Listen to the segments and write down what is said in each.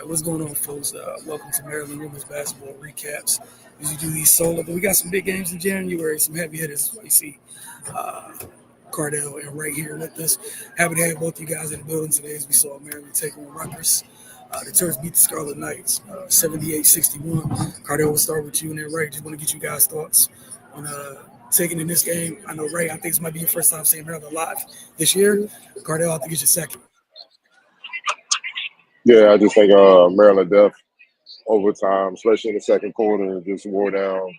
What's going on, folks? Welcome to Maryland Women's Basketball Recaps. As you do these solo, but we got some big games in January, some heavy hitters. You see uh, Cardell and right here with us. Happy to have both you guys in the building today as we saw Maryland take on Rutgers. The Terps beat the Scarlet Knights 78-61. Cardell, we'll start with you and then Ray. Just want to get you guys' thoughts on taking in this game. I know, Ray, I think this might be your first time seeing Maryland live this year. Cardell, I think it's your second. Yeah, I just think Maryland def overtime, especially in the second quarter, just wore down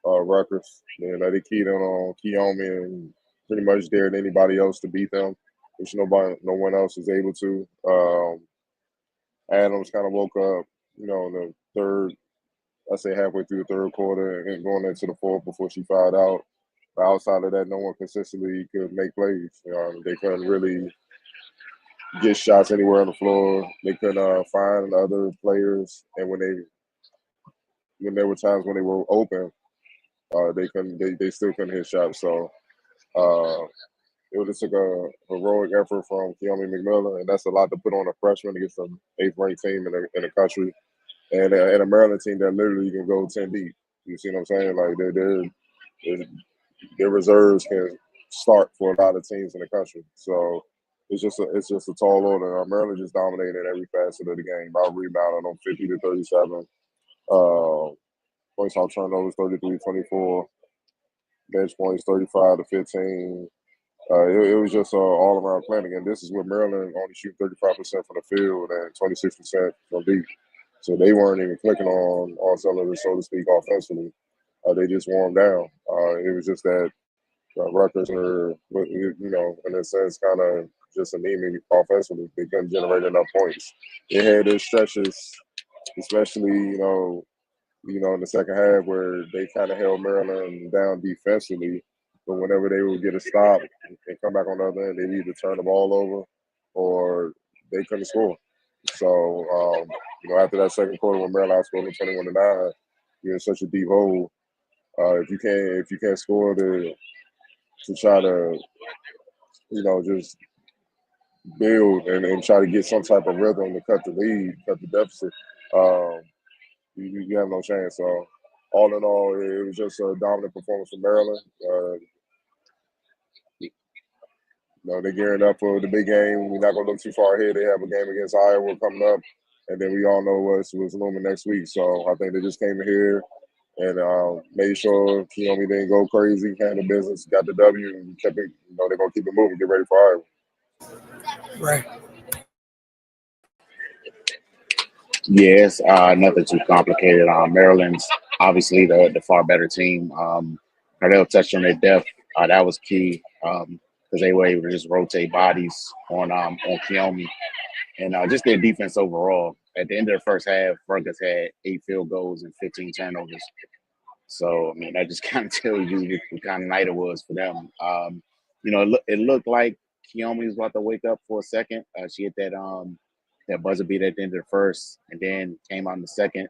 Rutgers. And they keyed in on Keomi and pretty much dared anybody else to beat them, which no one else is able to. Adams kind of woke up, in the third, I say halfway through the third quarter and going into the fourth before she fouled out. But outside of that, no one consistently could make plays. They couldn't really get shots anywhere on the floor. They couldn't find other players, and when there were times when they were open, they couldn't. They still couldn't hit shots. So it just took a heroic effort from Keomi McMillan, and that's a lot to put on a freshman against an eighth-ranked team in the country, and a Maryland team that literally can go 10 deep. You see what I'm saying? Like their reserves can start for a lot of teams in the country. So it's just a tall order. Maryland just dominated every facet of the game. Out rebounding on 50-37. Points off turnovers 33-24. Bench points 35-15. It was just all around playing again. This is where Maryland only shoot 35% from the field and 26% from deep. So they weren't even clicking on all cylinders, so to speak, offensively. They just warmed down. It was just that Rutgers are, in a sense, kind of just anemic offensively. They couldn't generate enough points. They had their stretches, especially, in the second half where they kind of held Maryland down defensively. But whenever they would get a stop and come back on the other end, they'd either turn the ball over or they couldn't score. So, after that second quarter when Maryland scored 21-9, you're in such a deep hole. If you can't score to try to, just build and try to get some type of rhythm to cut the lead, cut the deficit, you have no chance. So, all in all, it was just a dominant performance from Maryland. They're gearing up for the big game. We're not going to look too far ahead. They have a game against Iowa coming up, and then we all know what's looming next week. So I think they just came in here and made sure Keomi didn't go crazy, handled business, got the W, and kept it. They're going to keep it moving, get ready for Iowa. Right. Yes, nothing too complicated. Maryland's obviously the far better team. Cardell touched on their depth. That was key because they were able to just rotate bodies on Keomi. And just their defense overall. At the end of the first half, Rutgers had 8 field goals and 15 turnovers. So, that just kind of tells you what kind of night it was for them. It looked like Keomi was about to wake up for a second. She hit that buzzer beat at the end of the first, and then came out in the second,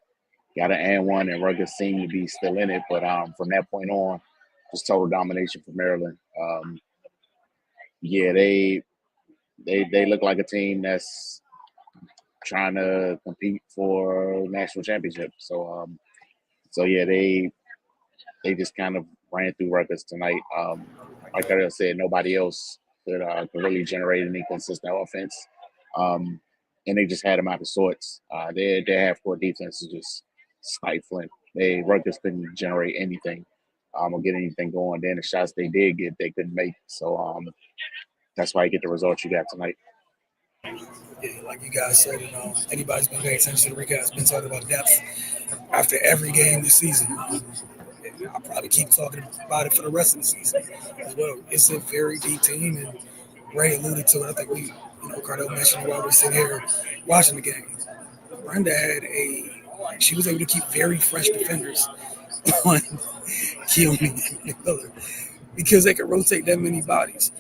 got an and one, and Rutgers seemed to be still in it. But from that point on, just total domination for Maryland. They look like a team that's trying to compete for national championship. So they just kind of ran through Rutgers tonight. Like I said, nobody else could really generate any consistent offense. And they just had them out of sorts. Their half-court defense is just stifling. Rutgers couldn't generate anything or get anything going. Then the shots they did get, they couldn't make. So that's why you get the results you got tonight. Yeah, like you guys said, anybody's been paying attention to the recap has been talking about depth after every game this season. I'll probably keep talking about it for the rest of the season as well. It's a very deep team, and Ray alluded to it. I think Cardell mentioned it while we're sitting here watching the game. Brenda she was able to keep very fresh defenders on Keomi Miller because they could rotate that many bodies.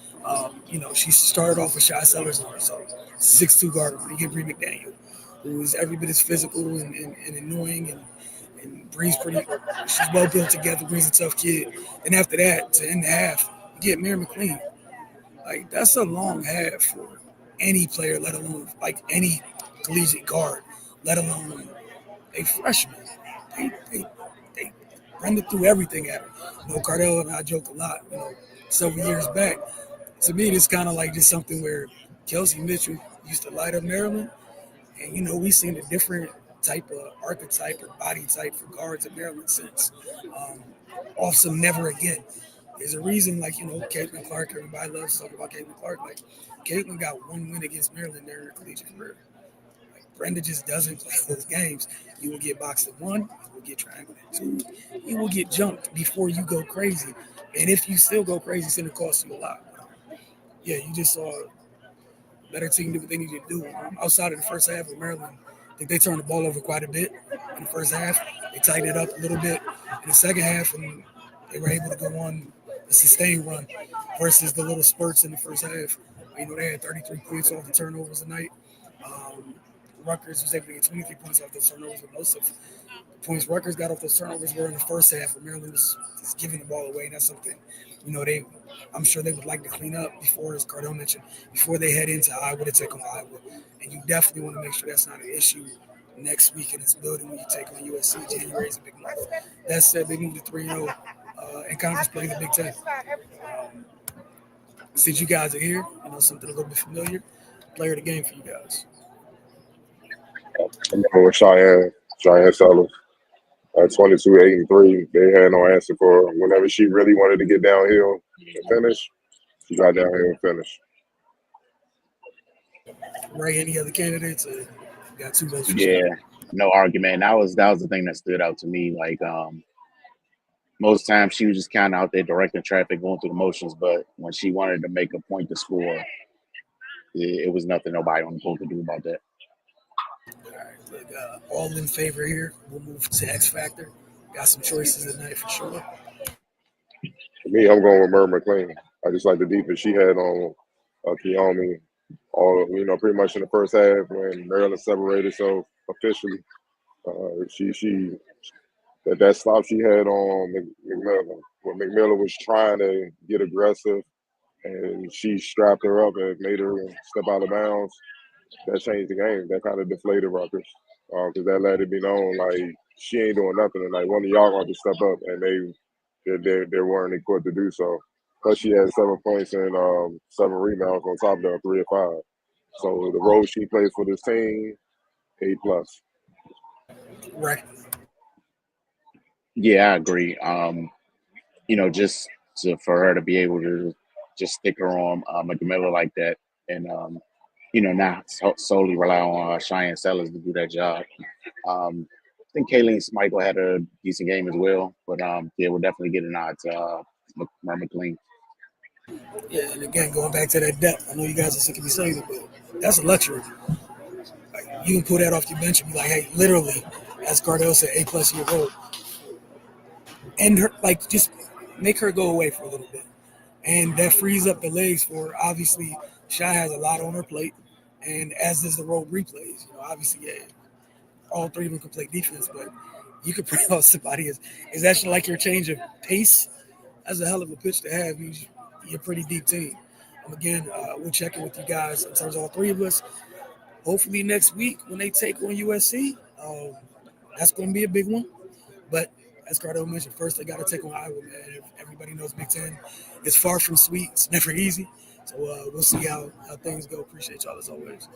She started off with Shy Sellers on her, so 6'2" guard, Bree McDaniel, who is every bit as physical and annoying and Bree's she's well built together. Bree's a tough kid. And after that, to end the half, you get Mary McLean. Like, that's a long half for any player, let alone like any collegiate guard let alone a freshman. They, they run it through everything at her. Cardell and I joke a lot, several years back. To me, it's kind of like just something where Kelsey Mitchell used to light up Maryland, and we've seen a different type of archetype or body type for guards in Maryland since. Um, Off some never again. There's a reason, like, Caitlin Clark, everybody loves talking about Caitlin Clark. Like, Caitlin got one win against Maryland during her collegiate career. Like, Brenda just doesn't play those games. You will get boxed at one, you will get triangled at two, you will get jumped before you go crazy. And if you still go crazy, it's going to cost you a lot. Yeah, you just saw better team do what they needed to do. Outside of the first half of Maryland, I think they turned the ball over quite a bit in the first half. They tightened it up a little bit in the second half, and they were able to go on a sustained run versus the little spurts in the first half. They had 33 points off the turnovers tonight. Um, Rutgers was able to get 23 points off those turnovers, but most of the points Rutgers got off those turnovers were in the first half, where Maryland was just giving the ball away, and that's something, I'm sure they would like to clean up before, as Cardone mentioned, before they head into Iowa to take on Iowa. And you definitely want to make sure that's not an issue next week in this building when you take on USC. January is a big month. That said, they moved to 3-0 in conference play in the Big Ten. Since you guys are here, something a little bit familiar, player of the game for you guys. I'm going with Cheyenne Sellers. 22, 8, and 3. They had no answer for her. Whenever she really wanted to get downhill and finish, she got downhill and finished. Ray, any other candidates? Got two votes for Yeah, Cheyenne. no argument. That was the thing that stood out to me. Like most times she was just kind of out there directing traffic, going through the motions. But when she wanted to make a point to score, it was nothing nobody on the court could do about that. All right, look, all in favor here. We'll move to X Factor. Got some choices tonight for sure. For me, I'm going with Murray McLean. I just like the defense she had on Kiyomi. Pretty much in the first half when Maryland separated so officially. She that stop she had on McMillan when McMillan was trying to get aggressive and she strapped her up and made her step out of bounds. That changed the game. That kind of deflated Rutgers because that let it be known like she ain't doing nothing and like one of y'all going to step up and they weren't equipped to do so. Plus she had 7 points and 7 rebounds on top of that 3 or 5. So the role she plays for this team, A+. Right. Yeah, I agree. Just for her to be able to just stick her on McMillan like that, and not solely rely on Cheyenne Sellers to do that job. I think Kayleen Smichael had a decent game as well, but yeah, we'll definitely get a nod to McLean. Yeah, and again, going back to that depth, I know you guys are sick of me saying it, but that's a luxury. Like, you can pull that off your bench and be like, hey, literally, as Cardell said, A+year old, and her, like, just make her go away for a little bit, and that frees up the legs for her. Obviously, Shy has a lot on her plate, and as does the road replays. Obviously, yeah, all three of them can play defense, but you could bring out somebody is actually like your change of pace. That's a hell of a pitch to have. You're a pretty deep team. Again, we'll check in with you guys in terms of all three of us. Hopefully next week when they take on USC, that's going to be a big one. But as Cardell mentioned, first they got to take on Iowa, man. Everybody knows Big Ten is far from sweet. It's never easy. So we'll see how things go. Appreciate y'all as always.